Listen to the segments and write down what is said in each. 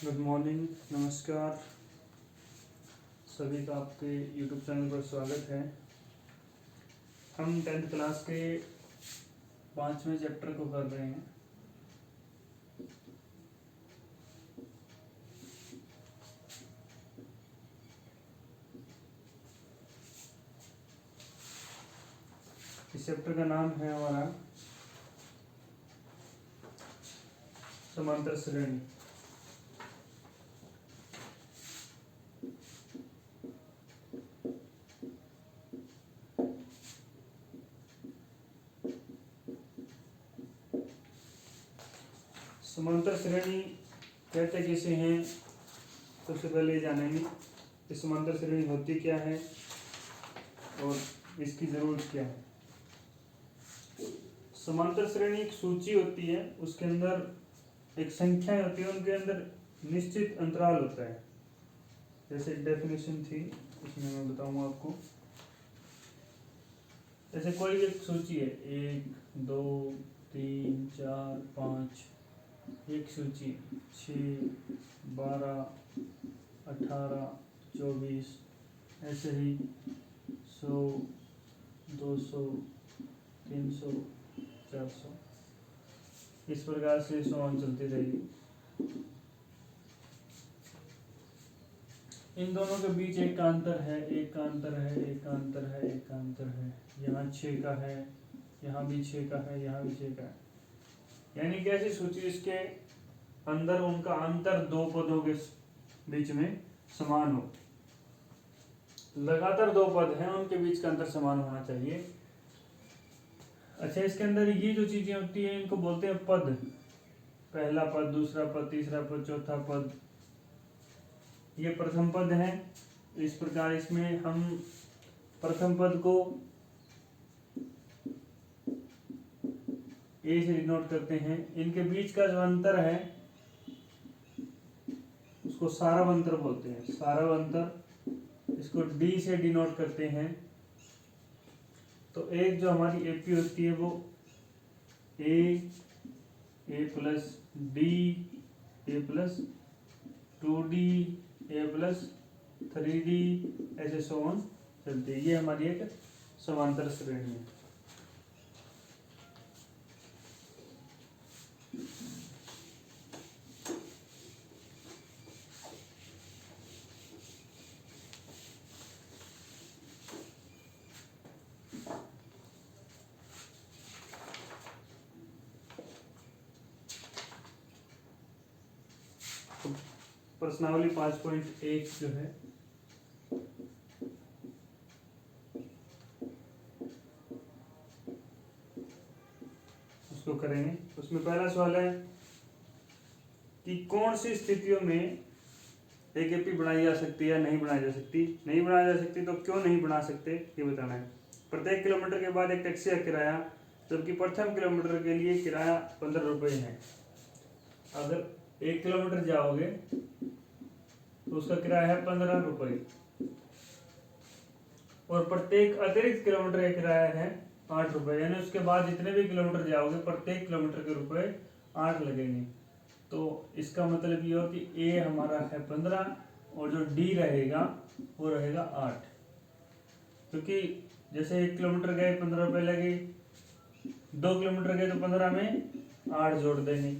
Good morning, नमस्कार। सभी का आपके यूट्यूब चैनल पर स्वागत है। हम 10th क्लास के 5वें चैप्टर को कर रहे हैं। इस चैप्टर का नाम है हमारा समांतर श्रेणी। समांतर श्रेणी कहते किसे हैं, सबसे पहले जानेंगे कि समांतर श्रेणी होती क्या है और इसकी ज़रूरत क्या है। समांतर श्रेणी एक सूची होती है, उसके अंदर एक संख्याएं होती है, उनके अंदर निश्चित अंतराल होता है। जैसे डेफिनेशन थी, उसमें मैं बताऊंगा आपको। जैसे कोई एक सूची है, 1 2 3 4 5, एक सूची 6 12 18 24, ऐसे ही 100 200 300 400, इस प्रकार से समान चलती रहेगी। इन दोनों के बीच एक का अंतर है, एक का अंतर है, एक का अंतर है, एक का अंतर है। यहाँ 6 का है, यहाँ भी 6 का है, यहाँ भी 6 का है। यानी कि ऐसी सूची इसके अंदर उनका अंतर दो पदों के बीच में समान हो। लगातार दो पद हैं, उनके बीच का अंतर समान होना चाहिए। अच्छा, इसके अंदर ये जो चीजें होती हैं इनको बोलते हैं पद। पहला पद, दूसरा पद, तीसरा पद, चौथा पद, ये प्रथम पद है। इस प्रकार इसमें हम प्रथम पद को ए से डिनोट करते हैं। इनके बीच का जो अंतर है उसको सारव अंतर बोलते हैं, सारव अंतर। इसको डी से डिनोट करते हैं। तो एक जो हमारी एपी होती है वो ए प्लस डी, ए प्लस 2D, ए प्लस 3D, ऐसे सोन चलती है। ये हमारी एक समांतर श्रेणी है। प्रश्नावली 5.1 जो है उसको करेंगे। उसमें पहला सवाल है कि कौन सी स्थितियों में एक एपी बनाई जा सकती है या नहीं बनाई जा सकती। नहीं बनाई जा सकती तो क्यों नहीं बना सकते, ये बताना है। प्रत्येक किलोमीटर के बाद एक टैक्सी का किराया, जबकि प्रथम किलोमीटर के लिए किराया 15 रुपये है। अगर 1 किलोमीटर जाओगे तो उसका किराया है 15 रुपये, और प्रत्येक अतिरिक्त किलोमीटर का किराया है 8 रुपये। यानी उसके बाद जितने भी किलोमीटर जाओगे प्रत्येक किलोमीटर के रुपए 8 लगेंगे। तो इसका मतलब ये हो कि ए हमारा है 15 और जो डी रहेगा वो रहेगा 8। क्योंकि जैसे 1 किलोमीटर गए 15 रुपये लगे, 2 किलोमीटर गए तो 15 में 8 जोड़ देंगे।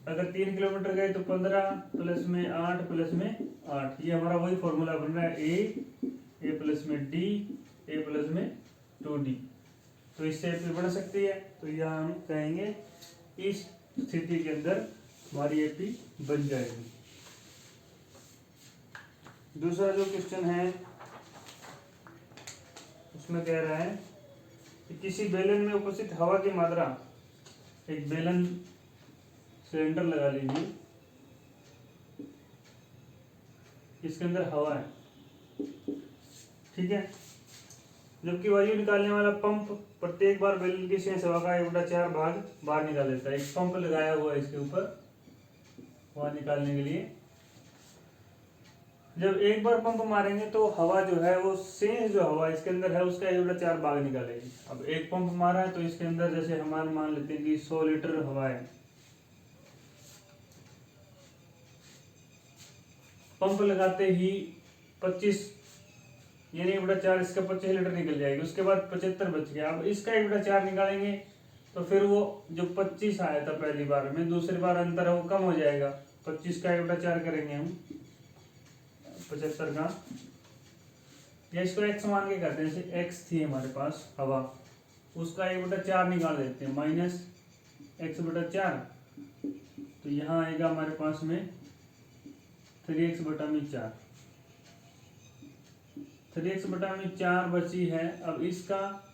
अगर 3 किलोमीटर गए तो 15 प्लस में 8 प्लस में 8। ये हमारा वही फॉर्मूला बन रहा है, ए प्लस में डी, ए प्लस में 2D। तो इससे एपी बन सकती है। तो यह हम कहेंगे इस स्थिति के अंदर हमारी एपी बन जाएगी। दूसरा जो क्वेश्चन है उसमें कह रहा है कि किसी बेलन में उपस्थित हवा की मात्रा, एक बेलन सिलेंडर लगा लीजिए, इसके अंदर हवा है, ठीक है। जबकि वायु निकालने वाला पंप प्रत्येक बार बेलन की शेष हवा का 1/4 भाग बाहर निकाल लेता है। एक पंप लगाया हुआ है इसके ऊपर हवा निकालने के लिए। जब एक बार पंप मारेंगे तो हवा जो है वो शेष जो हवा इसके अंदर है उसका 1/4 भाग निकालेगी। अब एक पंप मारा है तो इसके अंदर जैसे हमारे मान लेते हैं कि 100 लीटर हवा है, पंप लगाते ही 25 यानी 1/4 इसका 25 लीटर निकल जाएगी। उसके बाद 75 बच गया। अब इसका 1/4 निकालेंगे तो फिर वो जो 25 आया था पहली बार में, दूसरी बार अंतर है वो कम हो जाएगा। 25 का 1/4 करेंगे हम 75 का, या इसको x मान के करते हैं। जैसे x थी हमारे पास हवा, उसका 1/4 निकाल देते हैं, -x/4। तो यहाँ आएगा हमारे पास में 3x/4। 3x/4 बची है। अब इसका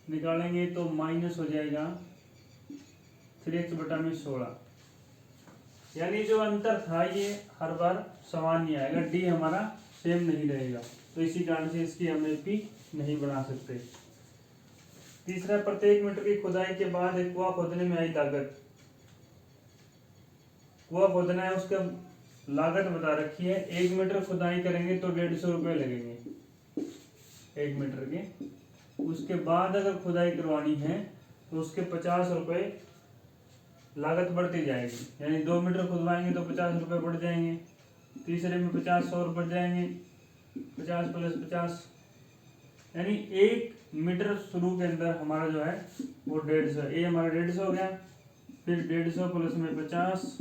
निकालेंगे तो माइनस हो जाएगा 3x/16। यानी जो अंतर था ये हर बार समान नहीं आएगा, डी हमारा सेम नहीं रहेगा। तो इसी कारण से इसकी हम एपी नहीं बना सकते। तीसरा, प्रत्येक मीटर की खुदाई के बाद एक कुआं खोदने में आई लागत। कुआं खोदना है, उसका लागत बता रखी है। 1 मीटर खुदाई करेंगे तो 150 रुपये लगेंगे 1 मीटर के। उसके बाद अगर खुदाई करवानी है तो उसके 50 रुपये लागत बढ़ती जाएगी। यानी 2 मीटर खुदवाएंगे तो 50 रुपये बढ़ जाएंगे, तीसरे में 50 100 बढ़ जाएंगे, 50 + 50, यानी 1 मीटर शुरू के अंदर हमारा जो है वो 150, ये हमारा 150 हो गया। फिर 150 + में 50,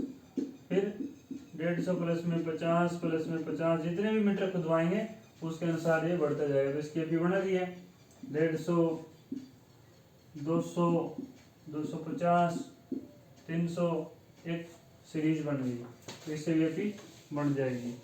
फिर 150 + में 50 + में 50, जितने भी मीटर खुदवाएंगे उसके अनुसार ये बढ़ता जाएगा। तो इसकी अभी बना दी है 150, 200, 250, 300, एक सीरीज बन गई। तो इससे भी अभी बन जाएगी।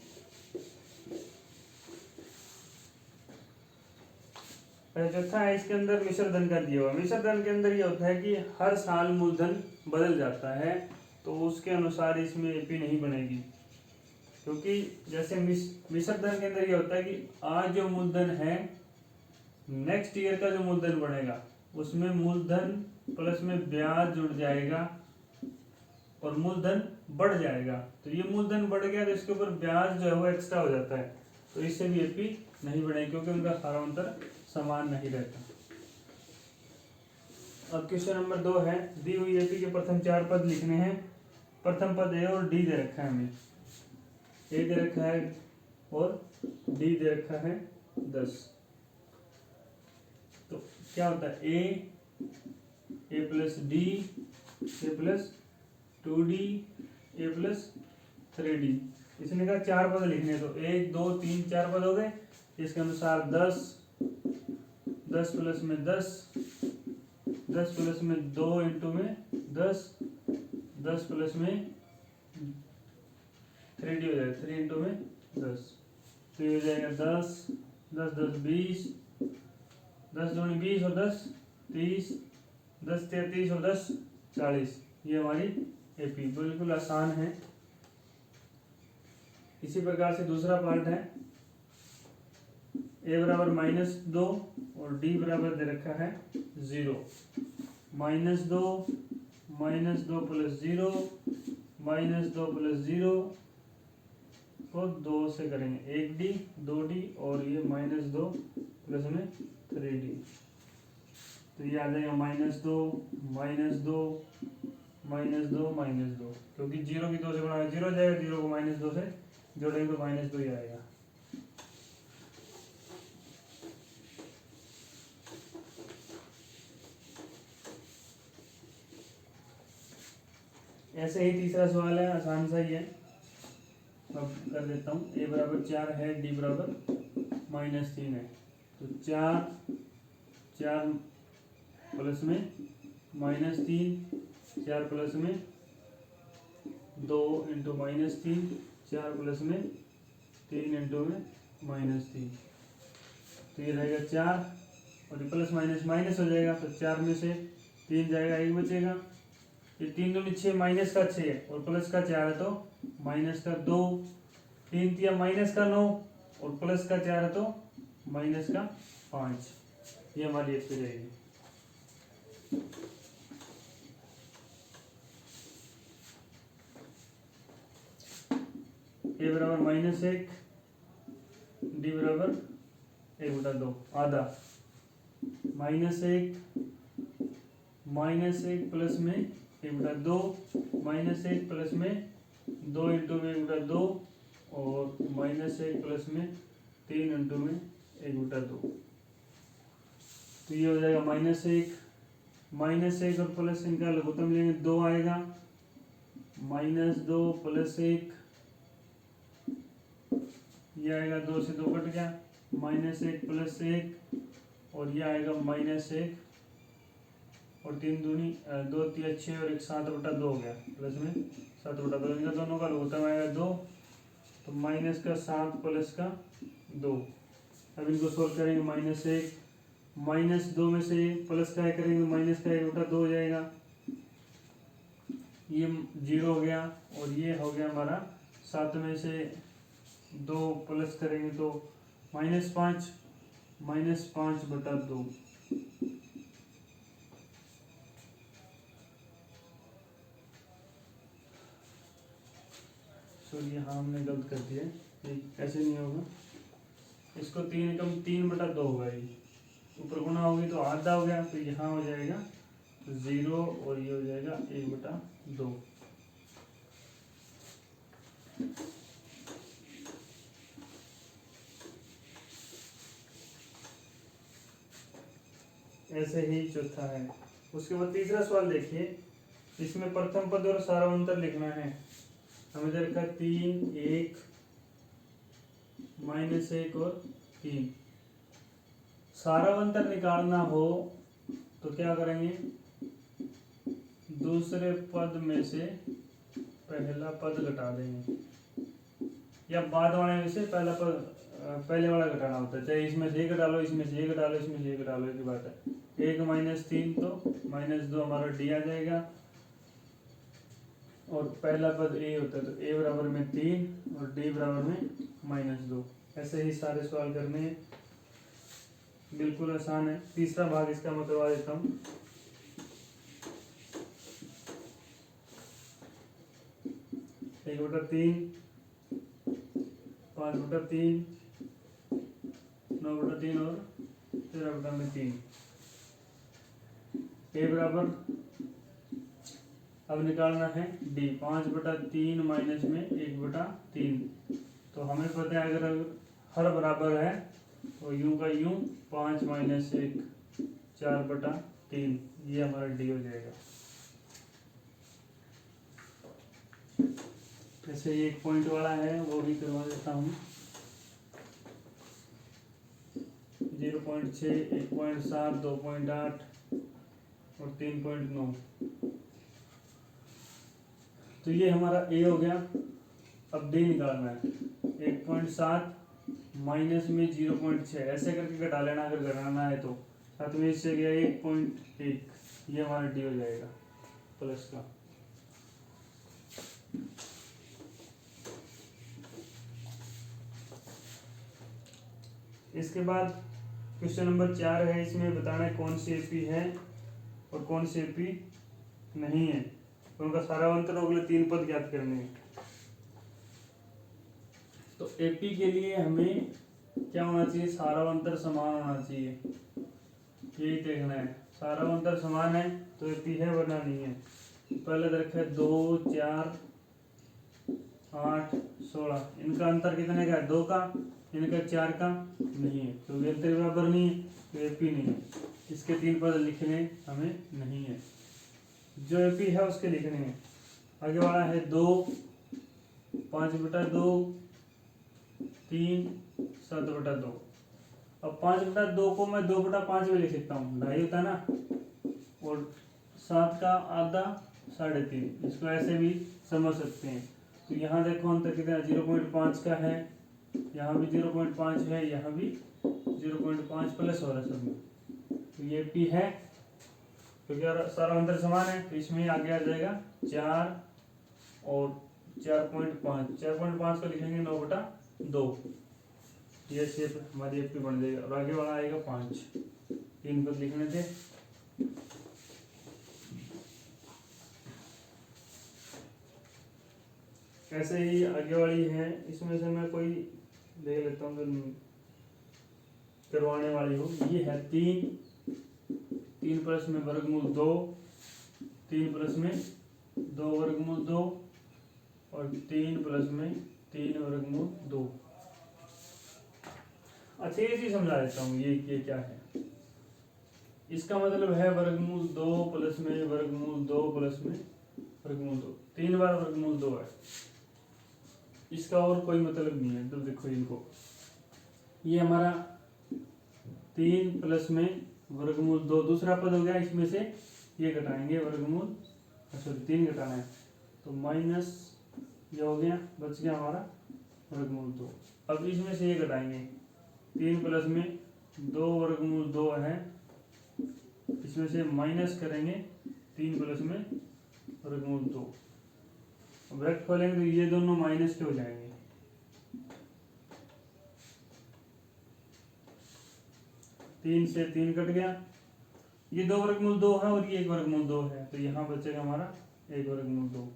चौथा है, इसके अंदर मिश्र धन का दिया हुआ। मिश्र धन के अंदर ये होता है कि हर साल मूलधन बदल जाता है, तो उसके अनुसार इसमें एपी नहीं बनेगी। क्योंकि जैसे मिश्र धन के अंदर ये होता है कि आज जो मूलधन है, नेक्स्ट ईयर का जो मूलधन बनेगा उसमें मूलधन प्लस में ब्याज जुड़ जाएगा और मूलधन बढ़ जाएगा। तो ये मूलधन बढ़ गया तो इसके ऊपर ब्याज जो है वो एक्स्ट्रा हो जाता है। तो इससे भी एपी नहीं बनेगी क्योंकि उनका सारांतर समान नहीं रहता। अब क्वेश्चन नंबर 2 है, दी हुई एपी के प्रथम 4 पद लिखने हैं। प्रथम पद ए और डी दे रखा है हमें, ए दे रखा है और डी दे रखा है 10। तो क्या होता है, ए + डी, ए + 2d, ए + 3d। इसने कहा 4 पद लिखने, तो 1 2 3 4 पद हो गए। इसके अनुसार 10, 10 + में 10, 10 + में 2 × में 10, 10 + में 3d हो जाएगा, 3 × में 10। तो ये हो जाएगा 10, 10 10 20, 10 दूनी 20 और 10 30, 10 33 और 10 40। ये हमारी एपी बिल्कुल आसान है। इसी प्रकार से दूसरा पार्ट है, ए बराबर -2 और डी बराबर दे रखा है 0। -2 + 0, -2 + 0 को 2 से करेंगे, 1d 2d और ये -2 + में 3d। तो ये आ जाएगा -2 -2 -2 -2, क्योंकि 0 की 2 से गुणा 0 जाएगा, 0 को -2 से जोड़ेंगे तो -2 ही आएगा। ऐसे ही तीसरा सवाल है, आसान सा ही है, अब कर देता हूँ। ए बराबर 4 है, डी बराबर -3 है। तो 4 प्लस में -3, 4 प्लस में 2 × -3, 4 प्लस में 3 × में -3। तो ये रहेगा 4 और प्लस माइनस हो जाएगा। तो 4 में से 3 जाएगा, 1 बचेगा। ये 3 दूनी 6, माइनस का 6 और प्लस का 4 है तो माइनस का 2, 3 तिया माइनस का 9 और प्लस का 4 है तो माइनस का 5। ये हमारी एपी रहेगी। ए बराबर -1, डी बराबर 1/2 आधा। -1 प्लस में 1/2, -1 प्लस में 2 × 1/2 और -1 प्लस में 3 इंटू में 1/2। तो ये हो जाएगा -1 और प्लस इनका लघुत्तम लेंगे 2 आएगा, -2 + 1, ये आएगा 2 से 2 कट गया, -1 + 1 और ये आएगा -1 और 3 दूनी 2 3 6 और 1 7/2 हो गया, प्लस में 7/2, इनका दोनों का लघुत्तम आएगा 2, तो -7 + 2। अब इनको सोल्व करेंगे, -2 में से प्लस का करेंगे, -1/2 हो जाएगा, ये 0 हो गया और ये हो गया हमारा 7 में से 2 प्लस करेंगे तो -5, -5/2। सॉरी यहाँ हमने गलत कर दिया, ऐसे नहीं होगा, इसको 3 कम 3/2 होगा, ये ऊपर गुना होगी तो आधा हो गया, तो यहाँ हो जाएगा 0 और ये हो जाएगा 1/2। ऐसे ही चौथा है। उसके बाद तीसरा सवाल देखिए, इसमें प्रथम पद और सारावंतर लिखना है। हमें दे रखा 3 1 -1 और 3। सारावंतर निकालना हो तो क्या करेंगे, दूसरे पद में से पहला पद घटा देंगे, या बाद वाले में से पहला पद पहले वाला घटाना होता है, चाहे इसमें से 1 घटा लो, इसमें से 1 घटा लो, इसमें से 1 घटा लो, एक बात है। 1 -3 तो -2 हमारा डी आ जाएगा, और पहला पद ए होता है तो ए बराबर में 3 और डी बराबर में -2। ऐसे ही सारे सवाल करने हैं, बिल्कुल आसान है। तीसरा भाग इसका मैं करवा देता हूँ। एक बटा 3, 5/3, 9/3 और 13/3। ए बराबर, अब निकालना है डी, 5/3 माइनस में 1/3। तो हमें पता है अगर हर बराबर है तो यूं का यूं 5 - 1 4/3, ये हमारा डी हो जाएगा। जैसे ये 1 पॉइंट वाला है वो भी करवा देता हूँ। 0.6, 1.7, 2.8 और 3.9। तो ये हमारा ए हो गया। अब डी निकालना है, 1.7 माइनस में 0.6, ऐसे करके घटा लेना अगर घटाना है तो। साथ में इससे गया 1.1, ये हमारा डी हो जाएगा प्लस का। इसके बाद क्वेश्चन नंबर 4 है, इसमें बताना है कौन सी एपी है और कौन सी एपी नहीं है, तो उनका सारांतर अगले 3 पद ज्ञात करने हैं। तो एपी के लिए हमें क्या होना चाहिए, सारांतर समान होना चाहिए, यही देखना है। सारांतर समान है तो एपी है, वरना नहीं है। पहले रखा है 2 4 8 16, इनका अंतर कितने का है, 2 का, इनका 4 का नहीं है, तो अंतर बराबर नहीं है, तो एपी नहीं है। इसके 3 पद लिखने हमें नहीं है, जो एपी है उसके लिखने हैं। आगे वाला है 2 5/2, 3 7/2। अब 5/2 को मैं 2/5 में लिख सकता हूँ, 2.5 होता है ना, और 7 का आधा 3.5, इसको ऐसे भी समझ सकते हैं। तो यहाँ देखो अंतर कितना, 0.5 का है, यहाँ भी 0.5 है, यहाँ भी 0.5 प्लस हो रहा है सब में, तो ये पी है क्योंकि सारा अंतर समान है। तो इसमें आगे आ जाएगा 4 और 4.5, 4.5 को लिखेंगे 9/2, ये शेप हमारी एपी बन जाएगा। और आगे वाला आएगा 5, 3 पद लिखने थे। ऐसे ही आगे वाली है, इसमें से मैं कोई देख लेता हूँ जो करवाने वाली हो। ये है 3 प्लस में वर्गमूल 2, 3 प्लस में 2 वर्गमूल 2 और 3 प्लस में 3 वर्गमूल 2। अच्छा ये चीज समझा देता हूँ, ये क्या है। इसका मतलब है वर्गमूल 2 प्लस में वर्गमूल 2 प्लस में वर्गमूल 2, 3 बार वर्गमूल 2 है। इसका और कोई मतलब नहीं है। तो देखो इनको, ये हमारा 3 प्लस में वर्गमूल 2 दूसरा पद हो गया, इसमें से ये घटाएंगे वर्गमूल, सॉरी 3 घटाना है तो माइनस ये हो गया, बच गया हमारा वर्गमूल 2। अब इसमें से ये घटाएंगे, 3 प्लस में 2 वर्गमूल 2 है, इसमें से माइनस करेंगे 3 प्लस में वर्गमूल 2। ब्रैकेट खोलेंगे तो ये दोनों माइनस के हो जाएंगे। तीन से 3 कट गया, ये 2 वर्गमूल 2 है और ये 1 वर्गमूल 2 है, तो यहाँ बचेगा हमारा 1 वर्गमूल 2।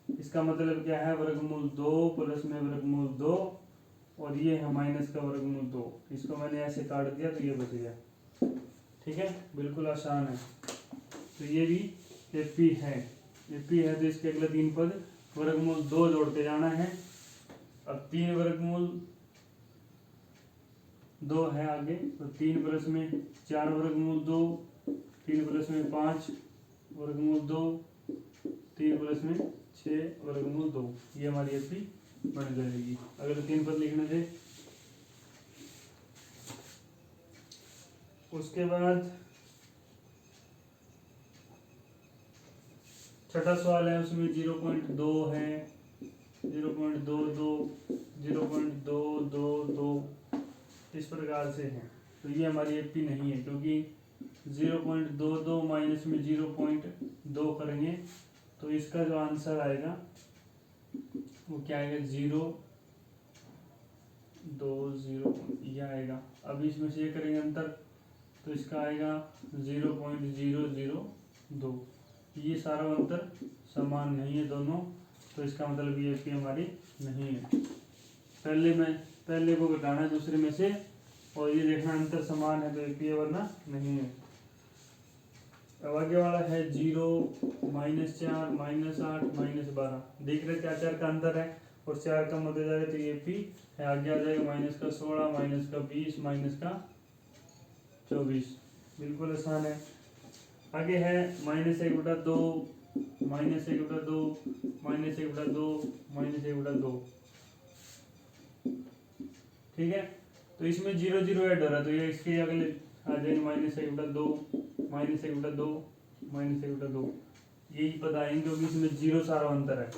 इसका मतलब क्या है, वर्गमूल 2 प्लस में वर्गमूल 2 और ये है माइनस का वर्गमूल 2। इसको मैंने ऐसे काट दिया तो ये बच गया। ठीक है, बिल्कुल आसान है। तो ये भी एपी है, एपी है तो इसके अगले 3 पद वर्गमूल 2 जोड़ते जाना है। अब 3 वर्गमूल 2 है आगे, तो 3 प्लस में 4 वर्गमूल 2, 3 प्लस में 5 वर्गमूल 2, 3 प्लस में 6 वर्गमूल 2। ये हमारी एपी बन जाएगी। अगर 3 पद लिखने थे, उसके बाद छठा सवाल है, उसमें 0.2 है, 0.22, 0.222 इस प्रकार से है। तो ये हमारी एपी नहीं है, क्योंकि 0.22 माइनस में 0.2 करेंगे तो इसका जो आंसर आएगा वो क्या आएगा, 0.20 ये आएगा। अब इसमें से ये करेंगे अंतर तो इसका आएगा 0.002। ये सारा अंतर समान नहीं है दोनों, तो इसका मतलब ये एपी हमारी नहीं है। पहले को घटाना है दूसरे में से और ये देखना अंतर समान है तो एपी है, वरना नहीं है। अब आगे वाला है 0, -4, -8, -12। देख रहे 4 का अंतर है और 4 कम होते जा रहे तो ये एपी है। आगे आ जाएगा -16, -20, -24। बिल्कुल आसान है। आगे है -1/2, -1/2, -1/2, -1/2। ठीक है, तो इसमें 0 0 ऐड हो रहा है तो ये इसके अगले आ जाएंगे -1/2, -1/2, -1/2। यही पद आएंगे क्योंकि इसमें 0 सारा अंतर है।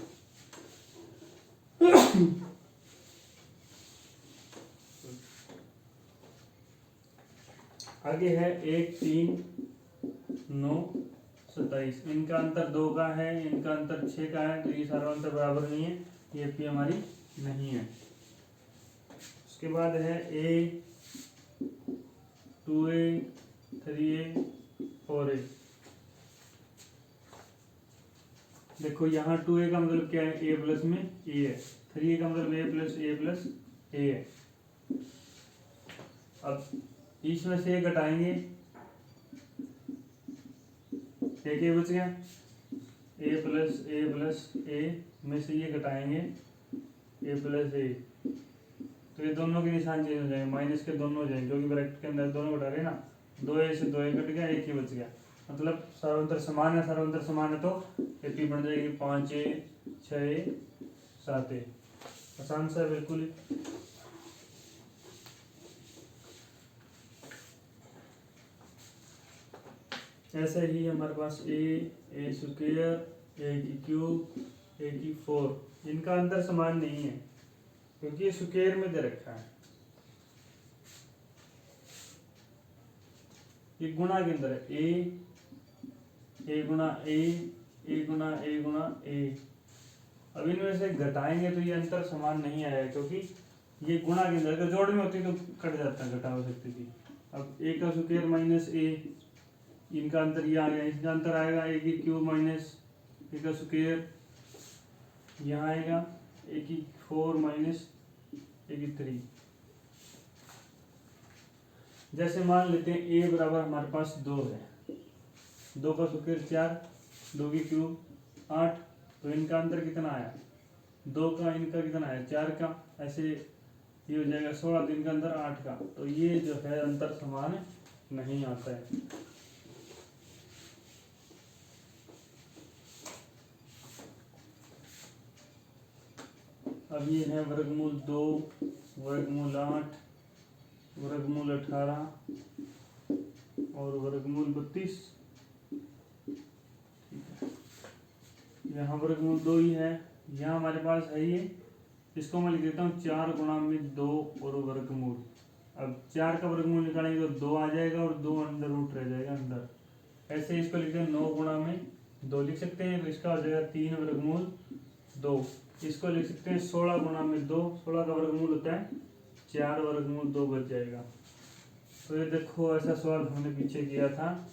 आगे है 1, 3, 9, 27। इनका अंतर 2 का है, इनका अंतर 6 का है, तो ये सारा अंतर बराबर नहीं है, ये एपी हमारी नहीं है। उसके बाद है A, 2A, 3A, 4A। देखो यहाँ 2A का मतलब क्या है, A प्लस में A है, 3A का मतलब A प्लस A है। अब इसमें से एक घटाएंगे, एक बच गया, A प्लस A में से ये घटाएंगे A प्लस A, तो ये दोनों के निशान चेंज हो जाएंगे, माइनस के दोनों हो जाएंगे क्योंकि ब्रैकेट के अंदर दोनों घटा रहे ना। 2A से 2A कट गया, 1 ही बच गया, मतलब सारांतर समान है। सारांतर समान है तो एपी बन जाएगी 5A, 6A, 7A। आसान सा है बिल्कुल ही। ऐसे ही हमारे पास A स्क्वायर, A की क्यूब, A की 4, इनका अंतर समान नहीं है क्योंकि ये स्क्वायर में दे रखा है। ये गुणा के अंदर है, A गुणा A, A गुणा A गुणा A। अब इनमें से घटाएंगे तो ये अंतर समान नहीं आएगा क्योंकि ये गुणा के अंदर, अगर जोड़ में होती तो कट जाता, घटा हो सकती थी। अब A का स्क्वायर माइनस A, इनका अंतर ये आ गया, इसका अंतर आएगा A की क्यूब माइनस A का स्क्वायर, यहाँ आएगा A की 4 माइनस A की 3। जैसे मान लेते हैं A बराबर हमारे पास 2 है, 2 का स्क्वायर 4, 2 की क्यूब 8, तो इनका अंतर कितना आया 2 का इनका कितना है 4 का, ऐसे ये हो जाएगा 16, 3 के अंदर 8 का, तो ये जो है अंतर समान नहीं आता है। अब ये है वर्गमूल 2, वर्गमूल 8, वर्गमूल 18 और वर्गमूल 32। यहाँ वर्गमूल 2 ही है, यहाँ हमारे पास है ये, इसको मैं लिख देता हूँ 4 गुणा में 2 और वर्गमूल। अब 4 का वर्गमूल निकालेंगे तो 2 आ जाएगा और 2 अंदर रूट रह जाएगा अंदर। ऐसे इसको लिखते हैं 9 गुणा में 2 लिख सकते हैं, तो इसका हो जाएगा 3 वर्गमूल 2। इसको लिख सकते हैं 16 गुणा में 2, 16 का वर्गमूल होता है 4 वर्गमूल 2 बच जाएगा। तो ये देखो ऐसा सवाल हमने पीछे किया था,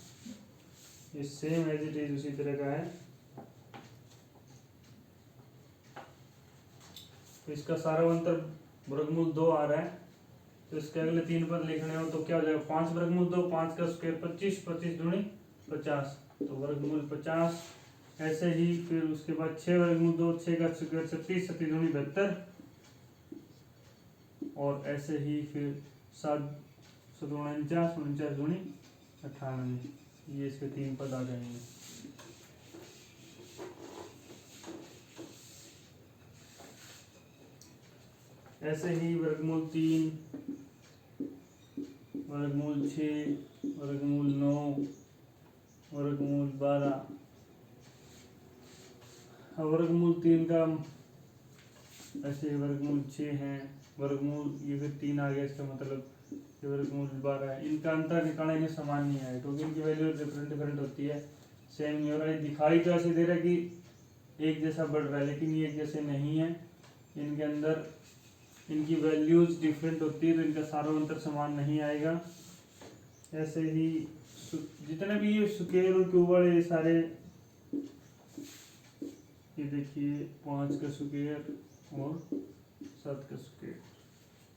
ये सेम एज इट इज उसी तरह का है। तो इसका सारांतर वर्गमूल 2 आ रहा है, तो इसके अगले 3 पद लिखने हो तो क्या हो जाएगा 5 वर्गमूल 2, 5 का स्क्वायर 25, 25 दूनी 50, तो वर्गमूल 50। ऐसे ही फिर उसके बाद 6 वर्गमूल 2, 6 का स्क्वायर 36, 37 दूनी 72, और ऐसे ही फिर 7 49, 49 दूनी 98, ये इसके 3 पद आ जाएंगे। ऐसे ही वर्गमूल 3, वर्गमूल 6, वर्गमूल 9, वर्गमूल 12। वर्गमूल 3 का ऐसे वर्गमूल 6 है, वर्गमूल ये फिर 3 आ गया, इसका मतलब ये वर्गमूल 12 है। इनका अंतर निकालने समान नहीं है क्योंकि इनकी वैल्यू डिफरेंट होती है, सेम नहीं हो रहा है। दिखाई तो ऐसे दे रहा है कि एक जैसा बढ़ रहा है, लेकिन ये एक जैसे नहीं है, इनके अंदर इनकी वैल्यूज डिफरेंट होती है, तो इनका सारांतर समान नहीं आएगा। ऐसे ही जितने भी ये स्क्वायर और क्यूब वाले सारे, ये देखिए 5 का स्क्वायर और 7 का स्क्वायर,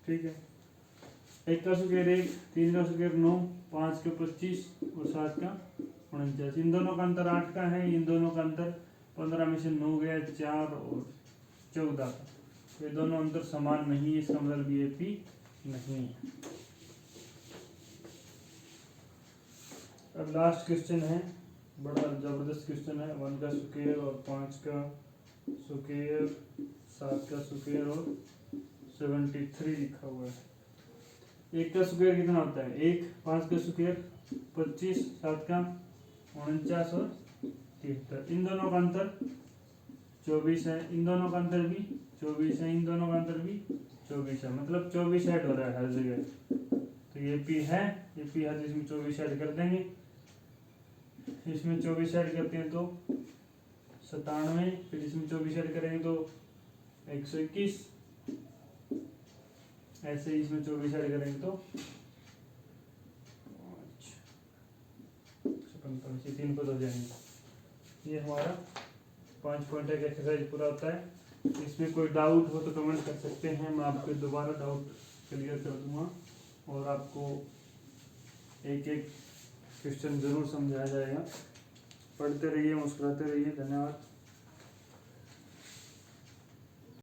ठीक है। 1 का स्क्वायर 1, 3 का स्क्वायर 9, 5 का 25 और 7 का 49। इन दोनों का अंतर 8 का है, इन दोनों का अंतर 15 में से 9 गया 4 और 14 का, तो ये दोनों अंतर समान नहीं है, इसका मतलब ये पी नहीं है। अब लास्ट क्वेश्चन है, बड़ा जबरदस्त क्वेश्चन है। 1 का स्क्वायर और 5 का स्क्वायर, 7 का स्क्वायर और 73 लिखा हुआ है। 1 का स्क्वायर कितना होता है 1, 5 का स्क्वायर 25, 7 का 49 और 73। इन दोनों का अंतर 24 है, इन दोनों का अंतर भी 24 है, इन दोनों का अंतर भी 24 है, मतलब 24 ऐड हो रहा है हर जगह। तो ये पी है, ये पी है, इसमें 24 ऐड कर देंगे, इसमें 24 ऐड करते हैं तो 97, फिर इसमें 24 ऐड करेंगे तो 121, ऐसे ही इसमें 24 ऐड करेंगे तो 55, 3 पद हो जाएंगे। ये हमारा 5 पॉइंट एक एक्सरसाइज पूरा होता है। इसमें कोई डाउट हो तो कमेंट कर सकते हैं, मैं आपको दोबारा डाउट क्लियर कर दूंगा और आपको एक एक क्वेश्चन जरूर समझाया जाएगा। पढ़ते रहिए, मुस्कुराते रहिए। धन्यवाद।